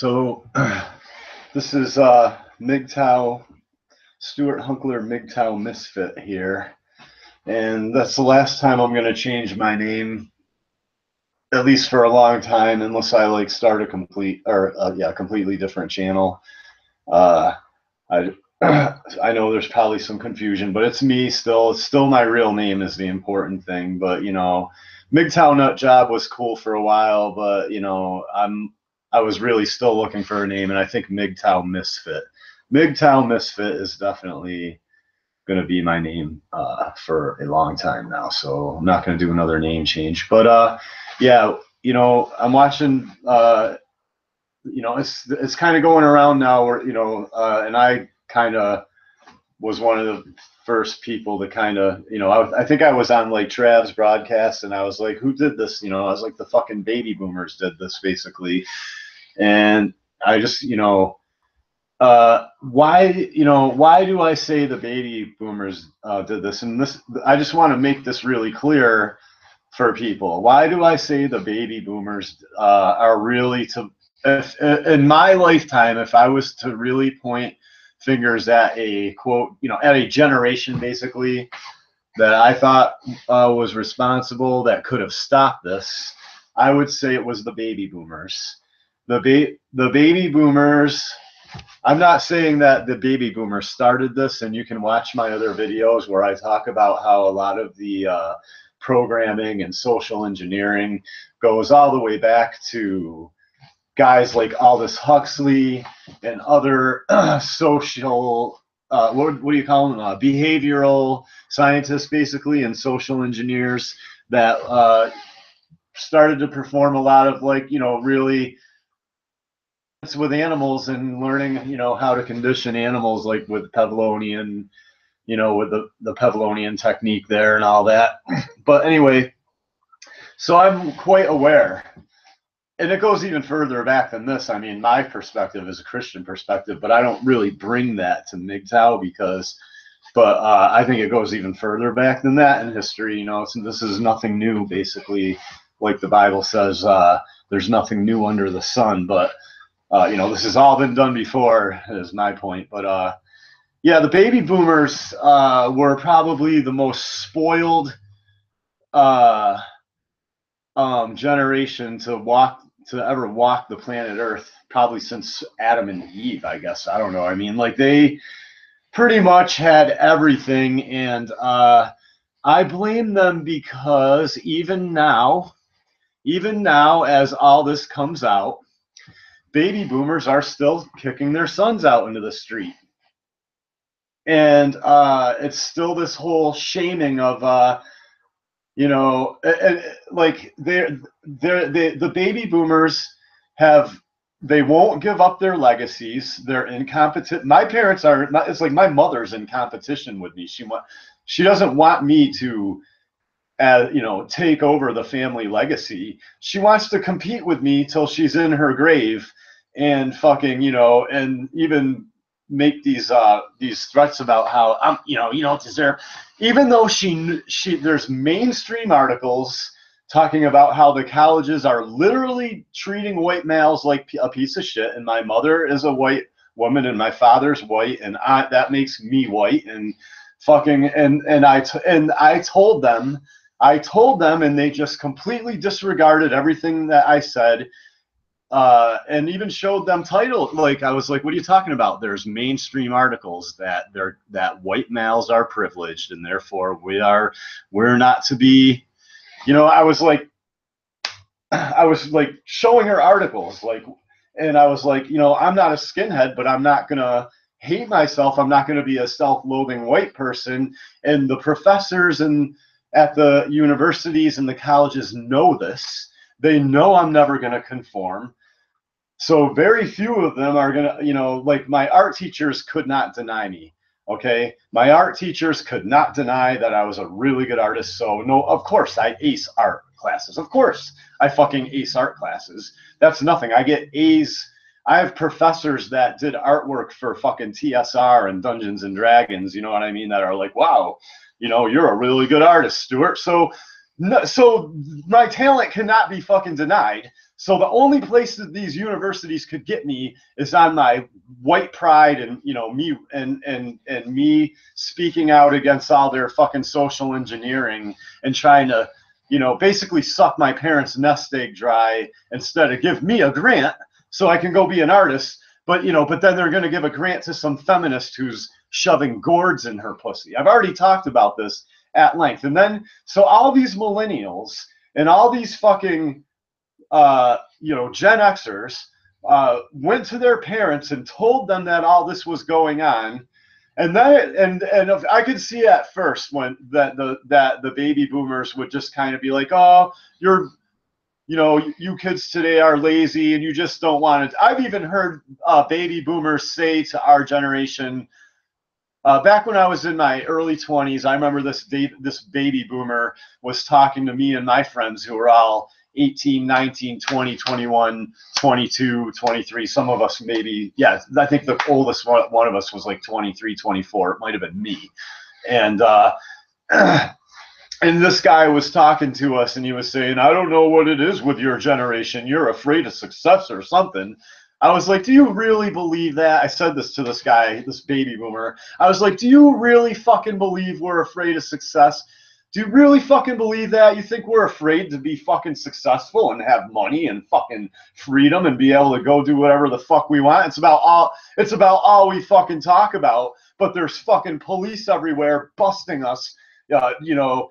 So this is MGTOW, Stuart Hunkler MGTOW Misfit here. And that's the last time I'm going to change my name, at least for a long time, unless I like start a completely different channel. I I know there's probably some confusion, but it's me still. It's still my real name is the important thing. But you know, MGTOW Nut Job was cool for a while, but you know, I was really still looking for a name, and I think MGTOW Misfit. MGTOW Misfit is definitely going to be my name for a long time now. So I'm not going to do another name change. But yeah, you know, I'm watching. You know, it's kind of going around now where, you know, and I kind of was one of the first people to kind of, you know, I think I was on like Trav's broadcast and I was like, who did this? You know, I was like, the fucking baby boomers did this basically. And I just, you know, why do I say the baby boomers did this? And this, I just want to make this really clear for people. Why do I say the baby boomers are really to, if in my lifetime, if I was to really point fingers at a quote, you know, at a generation basically that I thought was responsible, that could have stopped this, I would say it was the baby boomers. The baby boomers. I'm not saying that the baby boomers started this, and you can watch my other videos where I talk about how a lot of the programming and social engineering goes all the way back to guys like Aldous Huxley and other social, what do you call them? Behavioral scientists, basically, and social engineers that started to perform a lot of, like, you know, really with animals and learning, you know, how to condition animals, like with Pavlovian, you know, with the Pavlovian technique there and all that. But anyway, so I'm quite aware. And it goes even further back than this. I mean, my perspective is a Christian perspective, but I don't really bring that to MGTOW because, but I think it goes even further back than that in history. You know, this is nothing new, basically, like the Bible says, there's nothing new under the sun. But, you know, this has all been done before, is my point. But, yeah, the baby boomers were probably the most spoiled generation to ever walk the planet Earth, probably since Adam and Eve, I guess. I don't know. I mean, like, they pretty much had everything, and I blame them because even now, as all this comes out, baby boomers are still kicking their sons out into the street. And it's still this whole shaming of you know, like the baby boomers they won't give up their legacies. They're incompetent. My parents are not, it's like my mother's in competition with me. She doesn't want me to, you know, take over the family legacy. She wants to compete with me till she's in her grave and fucking, you know, and even make these threats about how you know, you don't deserve, even though there's mainstream articles talking about how the colleges are literally treating white males like a piece of shit, and my mother is a white woman and my father's white, and that makes me white, and fucking, and I told them, and they just completely disregarded everything that I said. And even showed them title. Like, I was like, what are you talking about? There's mainstream articles that white males are privileged and therefore we're not to be, you know, I was like showing her articles, like, and I was like, you know, I'm not a skinhead, but I'm not gonna hate myself. I'm not gonna be a self-loathing white person. And the professors and at the universities and the colleges know this. They know I'm never gonna conform. So very few of them are going to, you know, like my art teachers could not deny me. Okay. My art teachers could not deny that I was a really good artist. So no, of course I ace art classes. Of course I fucking ace art classes. That's nothing. I get A's. I have professors that did artwork for fucking TSR and Dungeons and Dragons. You know what I mean? That are like, wow, you know, you're a really good artist, Stuart. So my talent cannot be fucking denied. So the only place that these universities could get me is on my white pride and, you know, me and me speaking out against all their fucking social engineering and trying to, you know, basically suck my parents' nest egg dry instead of give me a grant so I can go be an artist. But, you know, but then they're going to give a grant to some feminist who's shoving gourds in her pussy. I've already talked about this at length. And then, so all these millennials and all these fucking, you know, Gen Xers went to their parents and told them that all this was going on. And then, and if I could see at first when that the baby boomers would just kind of be like, oh, you're, you know, you kids today are lazy and you just don't want it. I've even heard baby boomers say to our generation, back when I was in my early 20s, I remember this baby boomer was talking to me and my friends who were all 18, 19, 20, 21, 22, 23. Some of us maybe, yeah, I think the oldest one of us was like 23, 24. It might have been me. And and this guy was talking to us and he was saying, I don't know what it is with your generation. You're afraid of success or something. I was like, do you really believe that? I said this to this guy, this baby boomer. I was like, do you really fucking believe we're afraid of success? Do you really fucking believe that? You think we're afraid to be fucking successful and have money and fucking freedom and be able to go do whatever the fuck we want? It's about all we fucking talk about, but there's fucking police everywhere busting us, you know,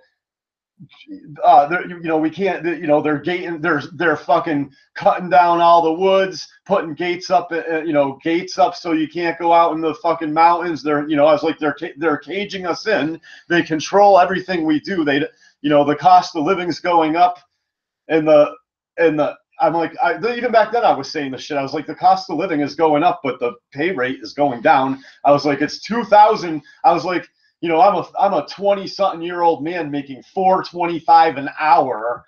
you know, we can't, you know, they're fucking cutting down all the woods, putting gates up, you know, gates up so you can't go out in the fucking mountains. They're, you know, I was like, they're caging us in. They control everything we do. They, you know, the cost of living's going up, and I'm like, even back then I was saying this shit. I was like, the cost of living is going up, but the pay rate is going down. I was like, it's 2,000. I was like, you know, I'm a 20-something-year-old man making $4.25 an hour.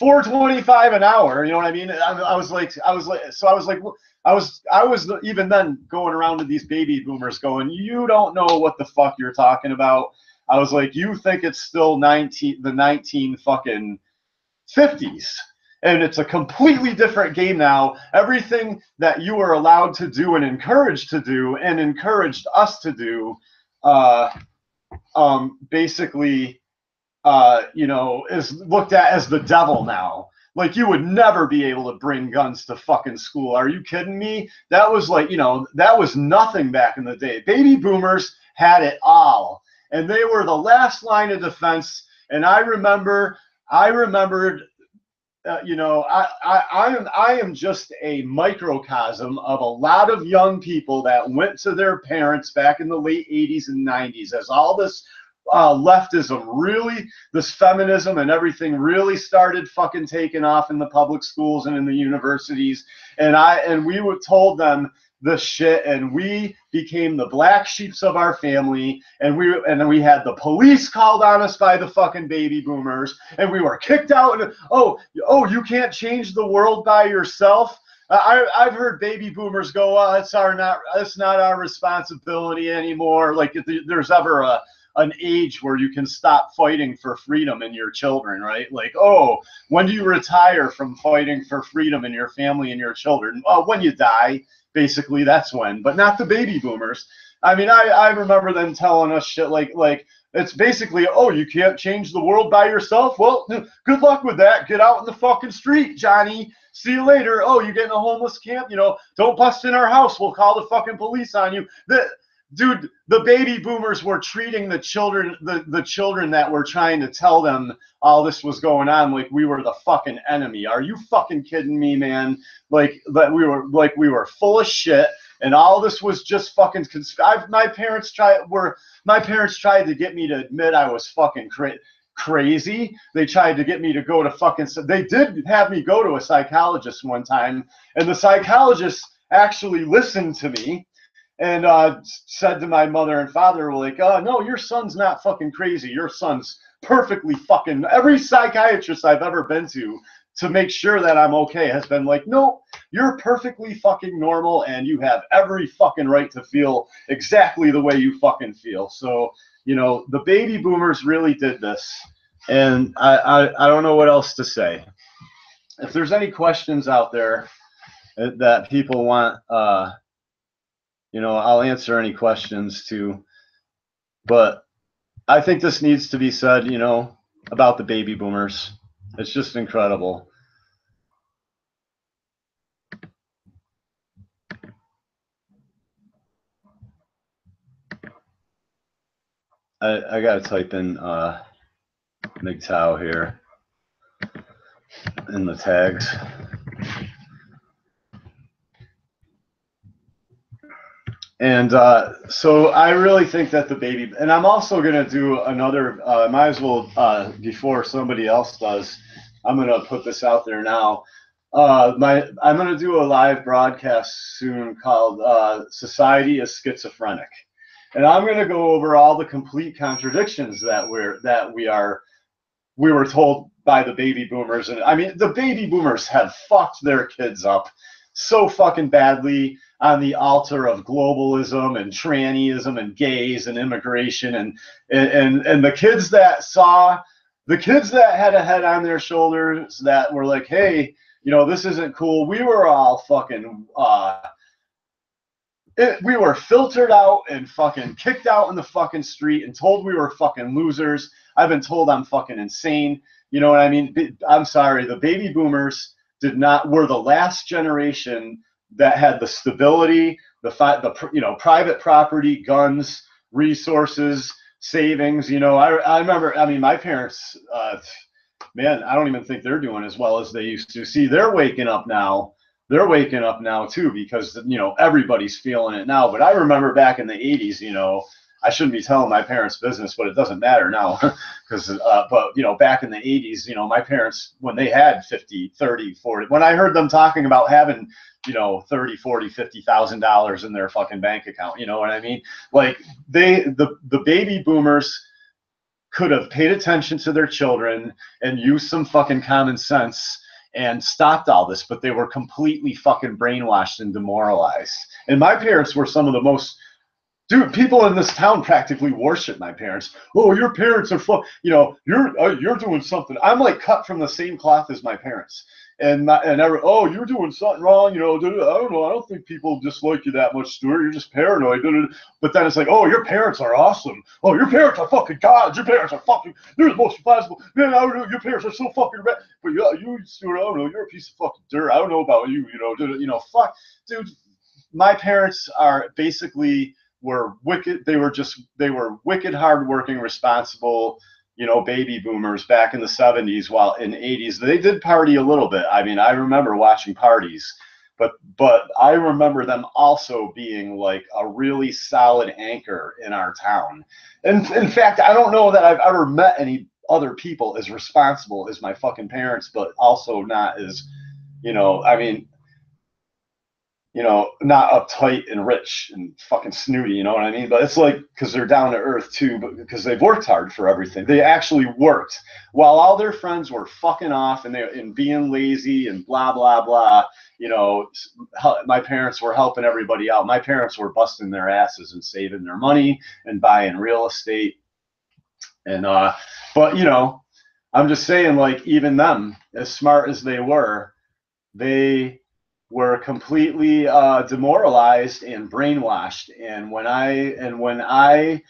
$4.25 an hour. You know what I mean? I was like, I was even then going around to these baby boomers going, you don't know what the fuck you're talking about. I was like, you think it's still the 19 fucking 50s. And it's a completely different game now. Everything that you are allowed to do and encouraged to do and encouraged us to do, basically, you know, is looked at as the devil now. Like, you would never be able to bring guns to fucking school. Are you kidding me? That was like, you know, that was nothing back in the day. Baby boomers had it all. And they were the last line of defense. And I remembered, you know, I am just a microcosm of a lot of young people that went to their parents back in the late 80s and 90s as all this leftism really, this feminism and everything really started fucking taking off in the public schools and in the universities. And we were told them this shit, and we became the black sheeps of our family, and we had the police called on us by the fucking baby boomers, and we were kicked out. And oh, you can't change the world by yourself. I've heard baby boomers go, oh, it's not our responsibility anymore. Like, if there's ever an age where you can stop fighting for freedom in your children, right? Like, oh, when do you retire from fighting for freedom in your family and your children? Well, when you die. Basically, that's when, but not the baby boomers. I mean, I remember them telling us shit like it's basically, oh, you can't change the world by yourself? Well, good luck with that. Get out in the fucking street, Johnny. See you later. Oh, you get in a homeless camp? You know, don't bust in our house. We'll call the fucking police on you. Dude, the baby boomers were treating the children that were trying to tell them all this was going on like we were the fucking enemy. Are you fucking kidding me, man? Like we were full of shit, and all this was just fucking. My parents tried to get me to admit I was fucking crazy. They tried to get me to go to fucking. They did have me go to a psychologist one time, and the psychologist actually listened to me. And said to my mother and father, like, no, your son's not fucking crazy. Your son's perfectly fucking. Every psychiatrist I've ever been to make sure that I'm okay has been like, no, you're perfectly fucking normal, and you have every fucking right to feel exactly the way you fucking feel. So, you know, the baby boomers really did this, and I don't know what else to say. if there's any questions out there that people want, you know, I'll answer any questions too. But I think this needs to be said, you know, about the baby boomers. It's just incredible. I got to type in MGTOW here in the tags. And so I really think that the baby, and I'm also going to do another, might as well, before somebody else does, I'm going to put this out there now. I'm going to do a live broadcast soon called Society is Schizophrenic. And I'm going to go over all the complete contradictions that we were told by the baby boomers. And I mean, the baby boomers have fucked their kids up so fucking badly on the altar of globalism and trannyism and gays and immigration and the kids that had a head on their shoulders that were like, hey, you know, this isn't cool. We were all fucking we were filtered out and fucking kicked out in the fucking street and told we were fucking losers. I've been told I'm fucking insane. You know what I mean? I'm sorry. The baby boomers were the last generation that had the stability, the you know, private property, guns, resources, savings. You know, I remember, I mean, my parents, man, I don't even think they're doing as well as they used to. See, they're waking up now. They're waking up now too, because, you know, everybody's feeling it now. But I remember back in the 80s, you know, I shouldn't be telling my parents' business, but it doesn't matter now. Because, but, you know, back in the 80s, you know, my parents, when they had 50, 30, 40, when I heard them talking about having, you know, 30, 40, $50,000 in their fucking bank account, you know what I mean? Like, the baby boomers could have paid attention to their children and used some fucking common sense and stopped all this, but they were completely fucking brainwashed and demoralized. And my parents were some of the most, dude, people in this town practically worship my parents. Oh, your parents are you know, you're doing something. I'm like cut from the same cloth as my parents. Oh, you're doing something wrong, you know, I don't know, I don't think people dislike you that much, Stuart, you're just paranoid. But then it's like, oh, your parents are awesome. Oh, your parents are fucking gods. Your parents are fucking, they're the most responsible. Man, I don't know, your parents are so fucking bad. But yeah, you, Stuart, I don't know, you're a piece of fucking dirt. I don't know about you, you know, fuck, dude. My parents are basically were wicked. They were wicked, hardworking, responsible, you know, baby boomers back in the 70s, while in the 80s they did party a little bit. I mean, I remember watching parties, but I remember them also being like a really solid anchor in our town. And in fact, I don't know that I've ever met any other people as responsible as my fucking parents, but also not as, you know, I mean, you know, not uptight and rich and fucking snooty, you know what I mean? But it's like, because they're down to earth too, but because they've worked hard for everything. They actually worked while all their friends were fucking off and being lazy and blah, blah, blah. You know, my parents were helping everybody out. My parents were busting their asses and saving their money and buying real estate. And, but, you know, I'm just saying, like, even them, as smart as they were completely demoralized and brainwashed. And when I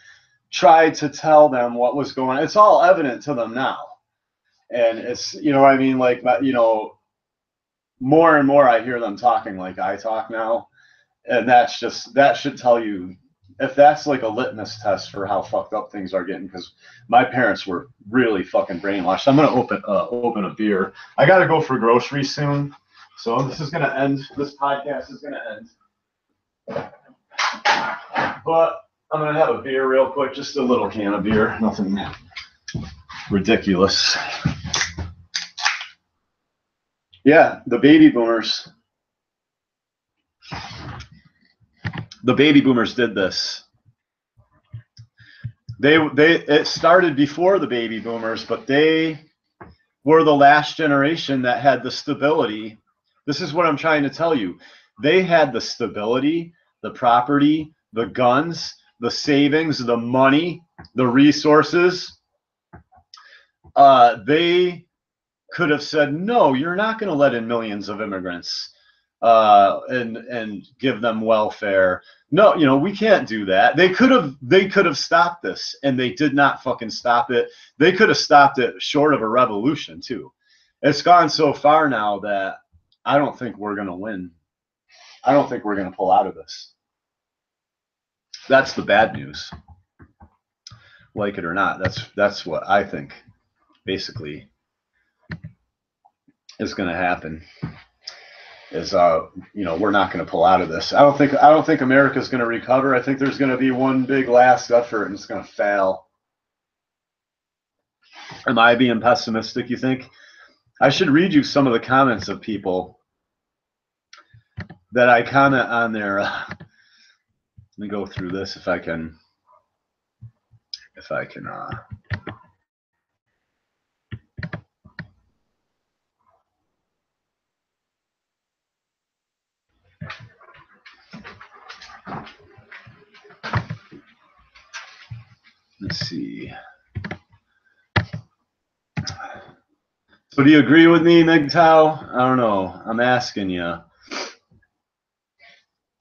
tried to tell them what was going on, it's all evident to them now. And it's, you know what I mean? Like, you know, more and more I hear them talking like I talk now. And that should tell you, if that's like a litmus test for how fucked up things are getting, because my parents were really fucking brainwashed. I'm going to open a beer. I got to go for groceries soon. So this podcast is going to end. But I'm going to have a beer real quick, just a little can of beer, nothing ridiculous. Yeah, the baby boomers did this. It started before the baby boomers, but they were the last generation that had the stability. This is what I'm trying to tell you. They had the stability, the property, the guns, the savings, the money, the resources. They could have said, no, you're not going to let in millions of immigrants and give them welfare. No, you know, we can't do that. They could have stopped this, and they did not fucking stop it. They could have stopped it short of a revolution too. It's gone so far now that I don't think we're going to win. I don't think we're going to pull out of this. That's the bad news. Like it or not, that's what I think basically is going to happen. Is you know, we're not going to pull out of this. I don't think America's going to recover. I think there's going to be one big last effort and it's going to fail. Am I being pessimistic, you think? I should read you some of the comments of people that I comment on there. Let me go through this if I can. Let's see. So do you agree with me, MGTOW? I don't know. I'm asking you.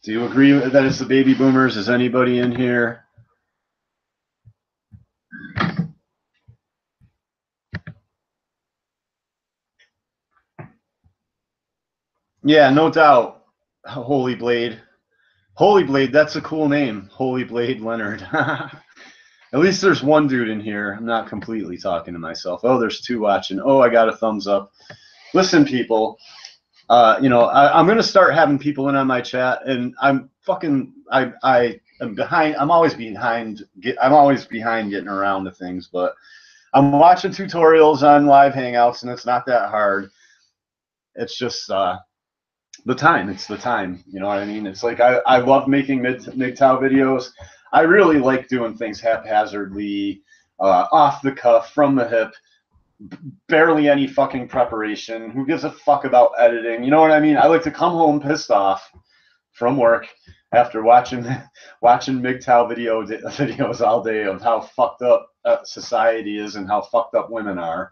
Do you agree that it's the baby boomers? Is anybody in here? Yeah, no doubt. Holy Blade. Holy Blade, that's a cool name. Holy Blade Leonard. At least there's one dude in here. I'm not completely talking to myself. Oh, there's two watching. Oh, I got a thumbs up. Listen, people. You know, I'm going to start having people in on my chat, and I'm behind. I'm always behind getting around to things, but I'm watching tutorials on live hangouts, and it's not that hard. It's just the time. It's the time. You know what I mean? It's like I love making MGTOW videos. I really like doing things haphazardly, off the cuff, from the hip. Barely any fucking preparation. Who gives a fuck about editing? You know what I mean? I like to come home pissed off from work after watching MGTOW videos all day of how fucked up society is and how fucked up women are.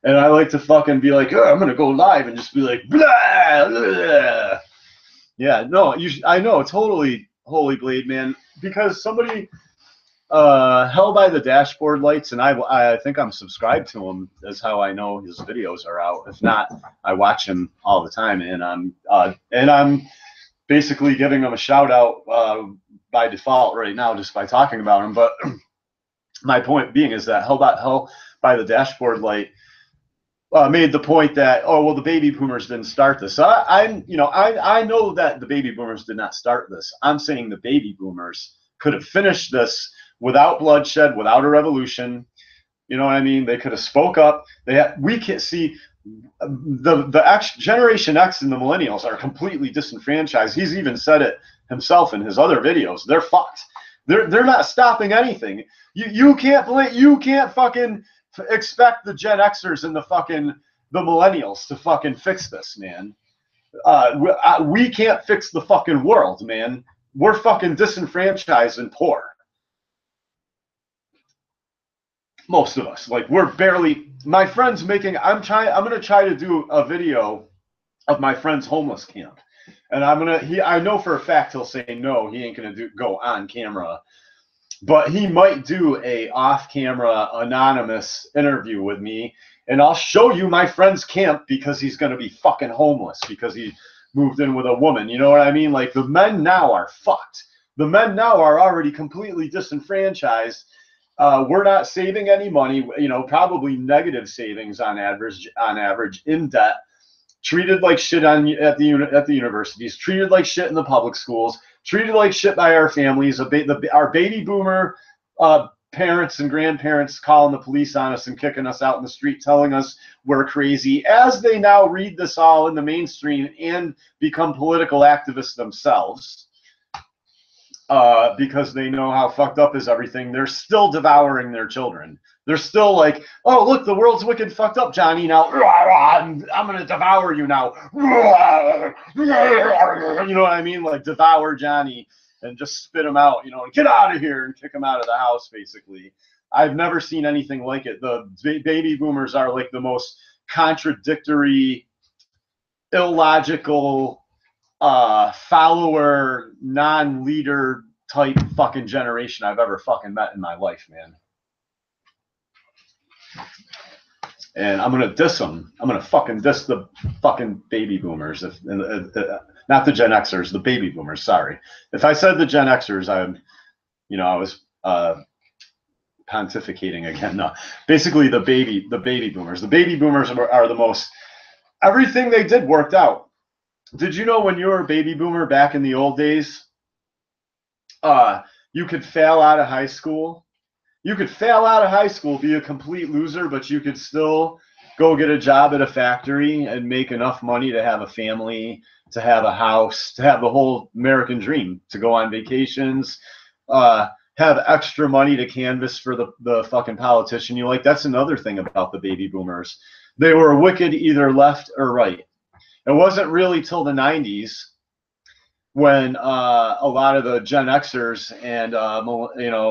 And I like to fucking be like, oh, I'm going to go live and just be like, blah, blah. Yeah, no, I know, totally, Holy Blade, man. Because somebody... Hell by the Dashboard Lights, and I think I'm subscribed to him. That's how I know his videos are out. If not, I watch him all the time, and I'm basically giving him a shout out by default right now just by talking about him. But my point being is that Hell by the Dashboard Light made the point that, oh well, the baby boomers didn't start this. So I know that the baby boomers did not start this. I'm saying the baby boomers could have finished this without bloodshed, without a revolution. You know what I mean? They could have spoke up. We can't see the Generation X and the millennials are completely disenfranchised. He's even said it himself in his other videos. They're fucked. They're not stopping anything. You can't fucking expect the Gen Xers and the millennials to fucking fix this, man. We can't fix the fucking world, man. We're fucking disenfranchised and poor. Most of us, like, we're barely. My friend's making. I'm going to try to do a video of my friend's homeless camp, and I know for a fact he'll say no. He ain't gonna go on camera, but he might do a off-camera anonymous interview with me, and I'll show you my friend's camp because he's gonna be fucking homeless because he moved in with a woman. You know what I mean? Like, the men now are fucked. The men now are already completely disenfranchised. We're not saving any money, you know, probably negative savings on average, in debt, treated like shit at the universities, treated like shit in the public schools, treated like shit by our families. Our baby boomer parents and grandparents calling the police on us and kicking us out in the street, telling us we're crazy, as they now read this all in the mainstream and become political activists themselves. Because they know how fucked up is everything. They're still devouring their children. They're still like, oh, look, the world's wicked fucked up, Johnny. Now, I'm going to devour you now. You know what I mean? Like, devour Johnny and just spit him out, you know, and get out of here and kick him out of the house, basically. I've never seen anything like it. The baby boomers are like the most contradictory, illogical, follower, non-leader type fucking generation I've ever fucking met in my life, man. And I'm gonna diss them. I'm gonna fucking diss the fucking baby boomers, not the Gen Xers, the baby boomers. Sorry, if I said the Gen Xers, I was pontificating again. No, basically the baby boomers. The baby boomers are the most. Everything they did worked out. Did you know when you were a baby boomer back in the old days, you could fail out of high school? You could fail out of high school, be a complete loser, but you could still go get a job at a factory and make enough money to have a family, to have a house, to have the whole American dream, to go on vacations, have extra money to canvass for the fucking politician you like. That's another thing about the baby boomers. They were wicked either left or right. It wasn't really till the 90s when a lot of the Gen Xers and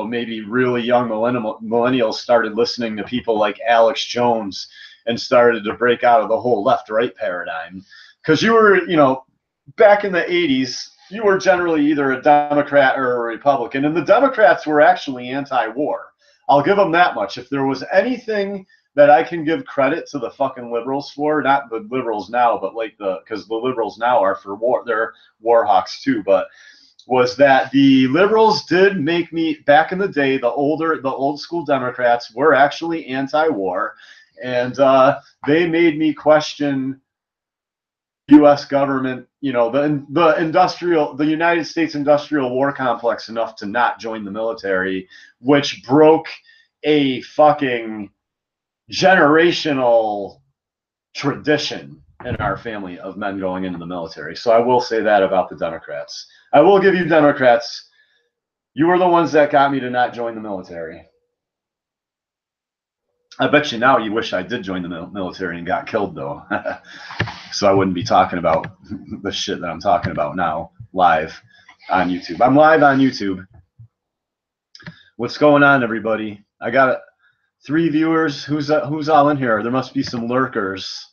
maybe really young millennials started listening to people like Alex Jones and started to break out of the whole left-right paradigm. Because you were, back in the 80s, you were generally either a Democrat or a Republican, and the Democrats were actually anti-war. I'll give them that much. If there was anything that I can give credit to the fucking liberals for, not the liberals now, but because the liberals now are for war, they're war hawks too, but was that the liberals did make me, back in the day, the old school Democrats were actually anti-war, and they made me question U.S. government, the United States industrial war complex enough to not join the military, which broke a fucking generational tradition in our family of men going into the military. So I will say that about the Democrats. I will give you Democrats. You were the ones that got me to not join the military. I bet you now you wish I did join the military and got killed, though. So I wouldn't be talking about the shit that I'm talking about now live on YouTube. I'm live on YouTube. What's going on, everybody? I got 3 viewers. Who's all in here? There must be some lurkers.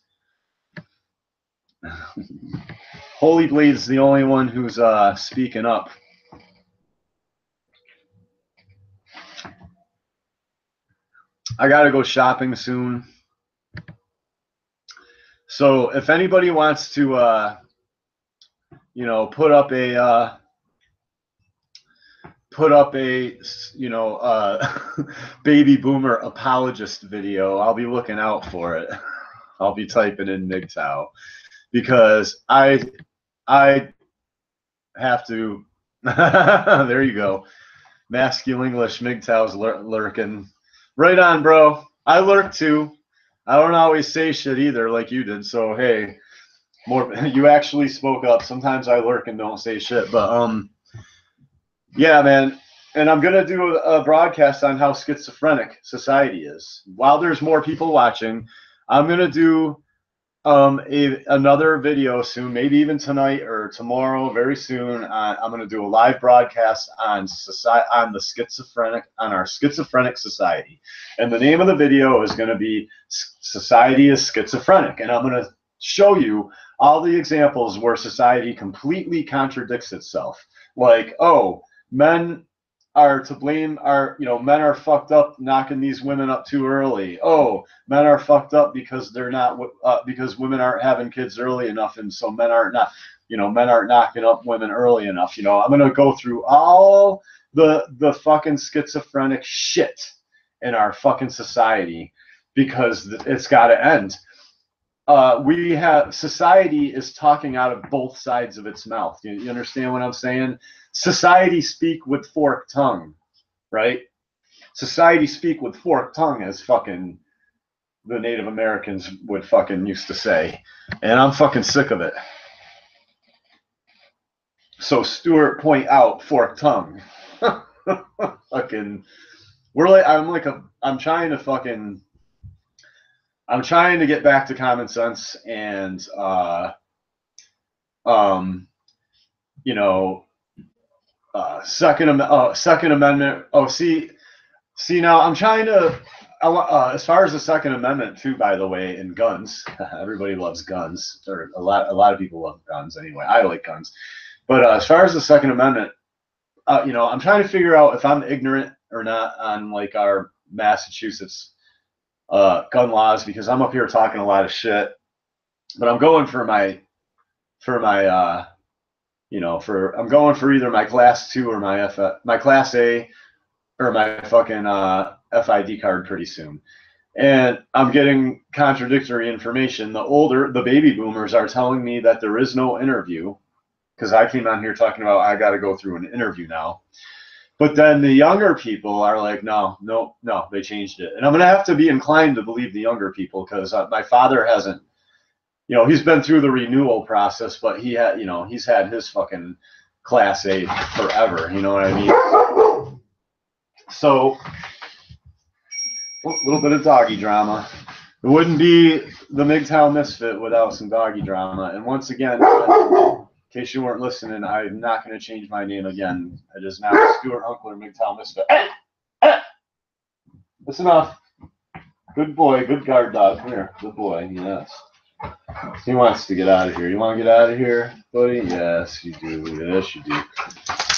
Holy Blade's the only one who's speaking up. I gotta go shopping soon. So if anybody wants to, put up a baby boomer apologist video, I'll be looking out for it. I'll be typing in MGTOW because I have to. There you go. Masculine English MGTOW's lurking. Right on, bro. I lurk too. I don't always say shit either like you did. So hey, you actually spoke up. Sometimes I lurk and don't say shit, but yeah, man. And I'm gonna do a broadcast on how schizophrenic society is. While there's more people watching, I'm gonna do another video soon, maybe even tonight or tomorrow, very soon. I'm going to do a live broadcast on our schizophrenic society, and the name of the video is going to be "Society is Schizophrenic," and I'm going to show you all the examples where society completely contradicts itself. Like, oh, men are to blame, men are fucked up knocking these women up too early. Oh, men are fucked up because because women aren't having kids early enough, and so men aren't knocking up women early enough. I'm gonna go through all the fucking schizophrenic shit in our fucking society because it's got to end. Society is talking out of both sides of its mouth. You understand what I'm saying? Society speak with forked tongue, right? Society speak with forked tongue, as fucking the Native Americans would fucking used to say. And I'm fucking sick of it. So Stuart, point out forked tongue. Fucking, I'm trying to get back to common sense and, Second Amendment. Oh, see now I'm trying to, as far as the Second Amendment too, by the way, in guns, everybody loves guns, or a lot of people love guns anyway. I like guns, but as far as the Second Amendment, you know, I'm trying to figure out if I'm ignorant or not on like our Massachusetts gun laws, because I'm up here talking a lot of shit, but I'm going for my you know, I'm going for either my Class 2 or my Class A or my fucking FID card pretty soon. And I'm getting contradictory information. The baby boomers are telling me that there is no interview, because I came on here talking about I got to go through an interview now. But then the younger people are like, no, they changed it. And I'm going to have to be inclined to believe the younger people, because my father hasn't, you know, he's been through the renewal process, but you know, he's had his fucking Class A forever. You know what I mean? So, a little bit of doggy drama. It wouldn't be the MGTOW Misfit without some doggy drama. And once again, in case you weren't listening, I'm not going to change my name again. It is now Stuart Hunkler, MGTOW Misfit. That's enough. Good boy, good guard dog. Come here, good boy. Yes. He wants to get out of here. You want to get out of here, buddy? Yes, you do. Yes, you do.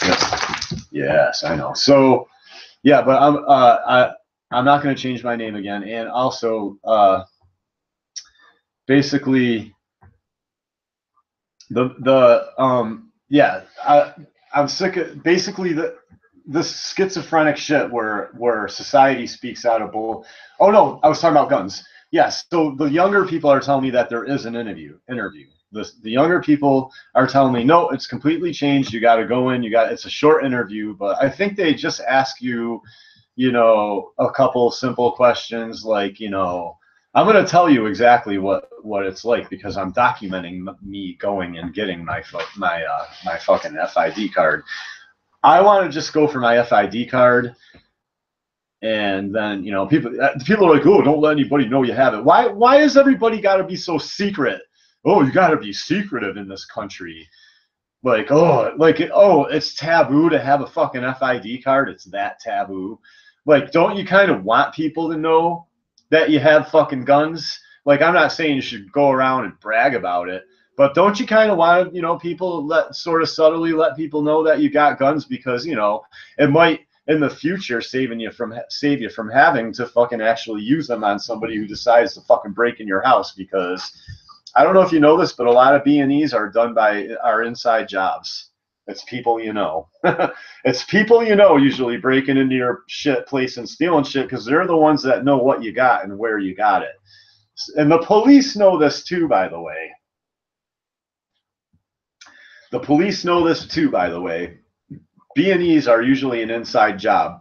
Yes, yes, I know. So, yeah, but I'm not going to change my name again. And also, basically, yeah, I'm sick of basically this schizophrenic shit where society speaks out of bull. Oh no, I was talking about guns. Yes, so the younger people are telling me that there is an interview. The younger people are telling me, no, it's completely changed. You got to go in. It's a short interview, but I think they just ask you, you know, a couple simple questions like, you know, I'm going to tell you exactly what it's like, because I'm documenting me going and getting my fucking FID card. I want to just go for my FID card. And then, you know, people are like, oh, don't let anybody know you have it. Why has everybody got to be so secret? Oh, you got to be secretive in this country. Like, it's taboo to have a fucking FID card. It's that taboo. Like, don't you kind of want people to know that you have fucking guns? Like, I'm not saying you should go around and brag about it, but don't you kind of want, you know, people sort of subtly let people know that you got guns, because, you know, it might in the future save you from having to fucking actually use them on somebody who decides to fucking break in your house. Because I don't know if you know this, but a lot of B&Es are done by our inside jobs. It's people you know. It's people you know usually breaking into your shit place and stealing shit, because they're the ones that know what you got and where you got it. And the police know this too, by the way. The police know this too, by the way. B&Es are usually an inside job.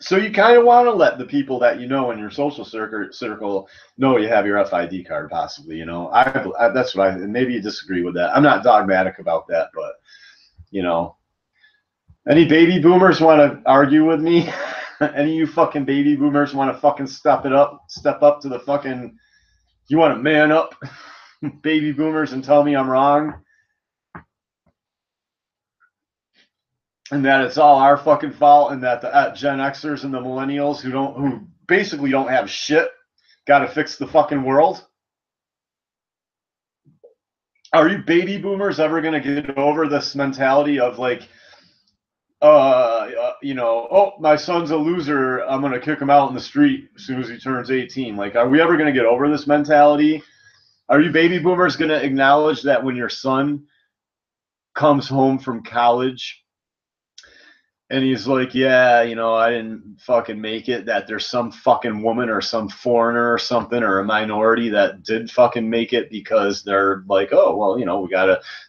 So you kind of want to let the people that you know in your social circle know you have your FID card, possibly. You know, that's what and maybe you disagree with that. I'm not dogmatic about that, but, you know, any baby boomers want to argue with me? Any of you fucking baby boomers want to fucking step up to the fucking, you want to man up, baby boomers, and tell me I'm wrong? And that it's all our fucking fault, and that the Gen Xers and the millennials who basically don't have shit got to fix the fucking world? Are you baby boomers ever going to get over this mentality of like, you know, oh, my son's a loser, I'm going to kick him out in the street as soon as he turns 18? Like, are we ever going to get over this mentality? Are you baby boomers going to acknowledge that when your son comes home from college and he's like, yeah, you know, I didn't fucking make it, that there's some fucking woman or some foreigner or something or a minority that did fucking make it, because they're like, oh, well, you know,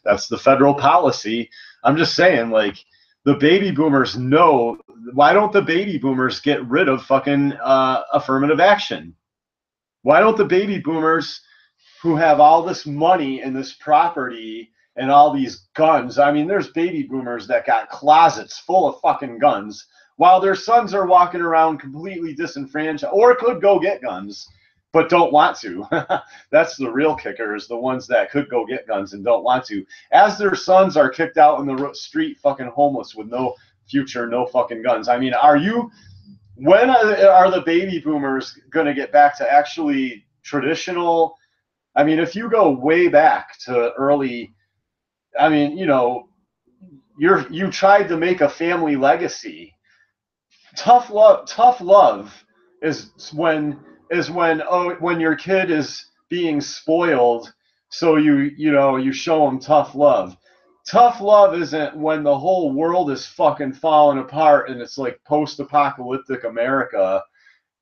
that's the federal policy. I'm just saying, like, the baby boomers know. Why don't the baby boomers get rid of fucking affirmative action? Why don't the baby boomers who have all this money and this property and all these guns? I mean, there's baby boomers that got closets full of fucking guns, while their sons are walking around completely disenfranchised, or could go get guns, but don't want to. That's the real kicker, is the ones that could go get guns and don't want to, as their sons are kicked out in the street fucking homeless with no future, no fucking guns. I mean, are you when are the baby boomers going to get back to actually traditional? I mean, if you go way back to early, I mean, you know, you tried to make a family legacy. Tough love is when when your kid is being spoiled, so you show them tough love. Tough love isn't when the whole world is fucking falling apart and it's like post-apocalyptic America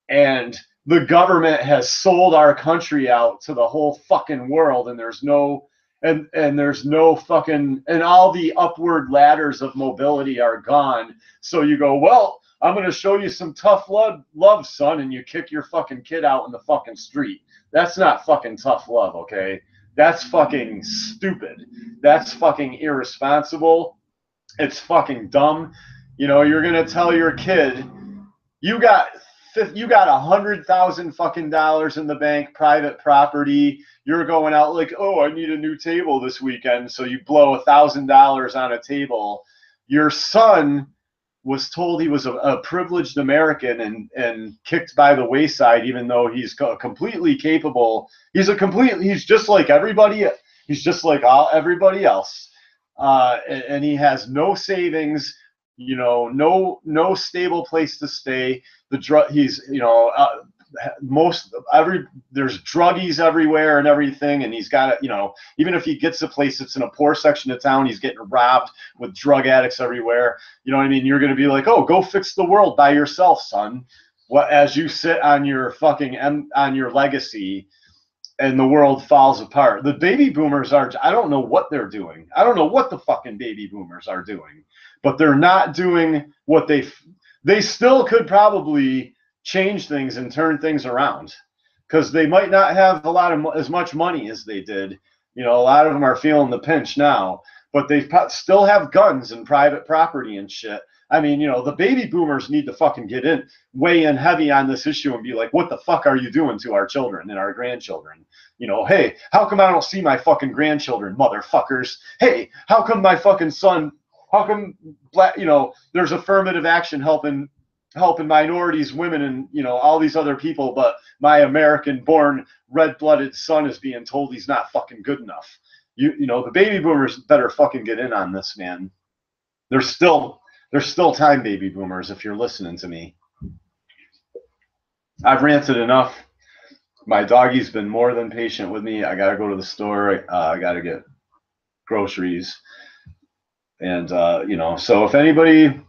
and the government has sold our country out to the whole fucking world, and there's no fucking, and all the upward ladders of mobility are gone. So you go, well, I'm going to show you some tough love, son, and you kick your fucking kid out in the fucking street. That's not fucking tough love, okay? That's fucking stupid. That's fucking irresponsible. It's fucking dumb. You know, you're going to tell your kid, you got $100,000 fucking dollars in the bank, private property. You're going out like, oh, I need a new table this weekend, so you blow $1,000 on a table. Your son was told he was a privileged American and kicked by the wayside, even though he's completely capable. He's just like everybody. He's just like everybody else, and he has no savings. You know, no stable place to stay. He's, you know, there's druggies everywhere and everything, and he's got it. You know, even if he gets a place that's in a poor section of town, he's getting robbed with drug addicts everywhere. You know what I mean? You're going to be like, oh, go fix the world by yourself, son. What, as you sit on your on your legacy, and the world falls apart. The baby boomers I don't know what they're doing. I don't know what the fucking baby boomers are doing, but they're not doing what they still could probably change things and turn things around, because they might not have as much money as they did. You know, a lot of them are feeling the pinch now, but they still have guns and private property and shit. I mean, you know, the baby boomers need to fucking weigh in heavy on this issue and be like, what the fuck are you doing to our children and our grandchildren? You know, hey, how come I don't see my fucking grandchildren, motherfuckers? Hey, how come my fucking son, how come there's affirmative action helping minorities, women, and, you know, all these other people, but my American-born red-blooded son is being told he's not fucking good enough. You know, the baby boomers better fucking get in on this, man. There's still time, baby boomers, if you're listening to me. I've ranted enough. My doggie's been more than patient with me. I got to go to the store. I got to get groceries. And, you know, so if anybody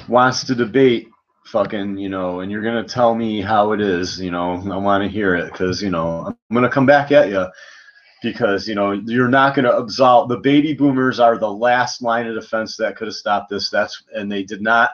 wants to debate fucking, you know, and you're going to tell me how it is, you know, I want to hear it, because, you know, I'm going to come back at you. Because, you know, you're not going to absolve. The baby boomers are the last line of defense that could have stopped this. And they did not.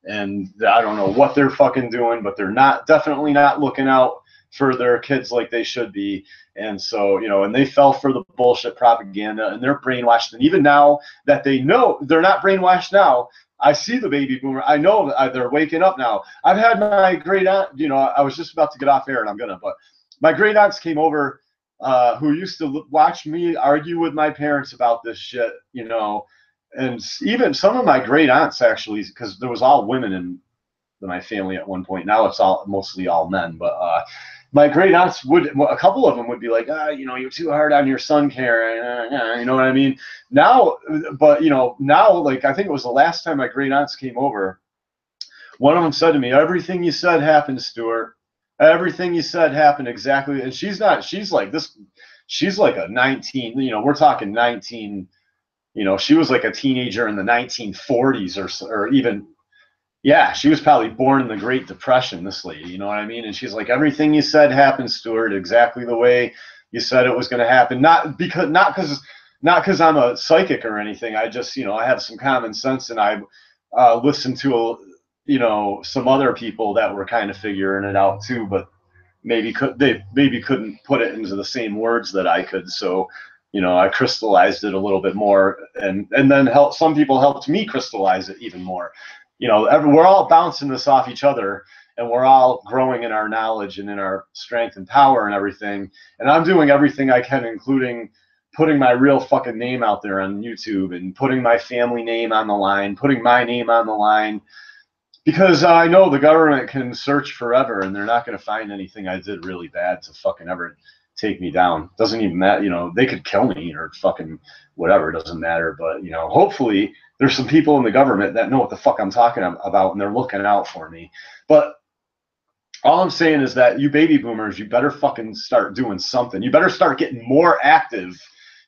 And I don't know what they're fucking doing, but they're definitely not looking out for their kids like they should be. And so, you know, and they fell for the bullshit propaganda, and they're brainwashed. And even now that they know they're not brainwashed now, I see the baby boomer. I know they're waking up now. I've had my great aunt, you know, I was just about to get off air, and but my great aunts came over, who used to watch me argue with my parents about this shit, you know, and even some of my great aunts, actually, because there was all women in my family at one point. Now it's mostly all men, but my great aunts a couple of them would be like, you know, you're too hard on your son, Karen, you know what I mean? Now, but, you know, now, like, I think it was the last time my great aunts came over, one of them said to me, everything you said happened, Stuart. Everything you said happened exactly. And she's like this. She's like a 19, you know, we're talking 19, you know, she was like a teenager in the 1940s or even, yeah, she was probably born in the Great Depression, this lady, you know what I mean? And she's like, everything you said happened, Stuart, exactly the way you said it was going to happen. Not because I'm a psychic or anything. I just, you know, I have some common sense, and I listened to you know, some other people that were kind of figuring it out too, but maybe couldn't put it into the same words that I could. So, you know, I crystallized it a little bit more, and then some people helped me crystallize it even more. You know, we're all bouncing this off each other, and we're all growing in our knowledge and in our strength and power and everything. And I'm doing everything I can, including putting my real fucking name out there on YouTube, and putting my family name on the line, putting my name on the line, Because I know the government can search forever and they're not going to find anything I did really bad to fucking ever take me down. Doesn't even matter, you know, they could kill me or fucking whatever, it doesn't matter. But, you know, hopefully there's some people in the government that know what the fuck I'm talking about and they're looking out for me. But all I'm saying is that you baby boomers, you better fucking start doing something. You better start getting more active,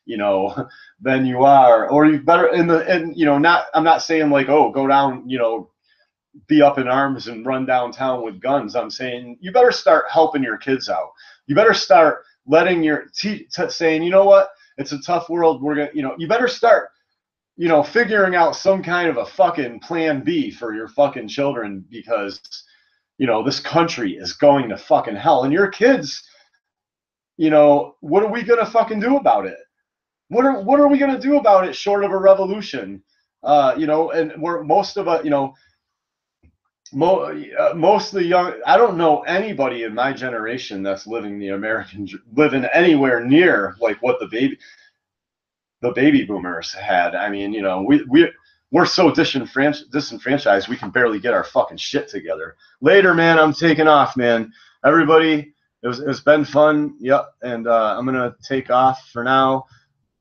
you know, than you are. Or you better, you know, I'm not saying like, oh, go down, you know, be up in arms and run downtown with guns. I'm saying you better start helping your kids out. You better start letting saying, you know what, it's a tough world. We're gonna, you know, you better start, you know, figuring out some kind of a fucking plan B for your fucking children because, you know, this country is going to fucking hell. And your kids, you know, what are we gonna fucking do about it? What are we gonna do about it short of a revolution? You know, and we're most of us, you know, most of the young, I don't know anybody in my generation that's living living anywhere near like what the baby boomers had. I mean, you know, we're so disenfranchised we can barely get our fucking shit together. Later, man, I'm taking off, man. Everybody, it's been fun. Yep, and I'm gonna take off for now.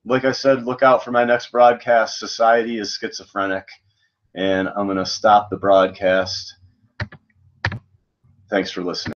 Like I said, look out for my next broadcast. Society is schizophrenic, and I'm gonna stop the broadcast. Thanks for listening.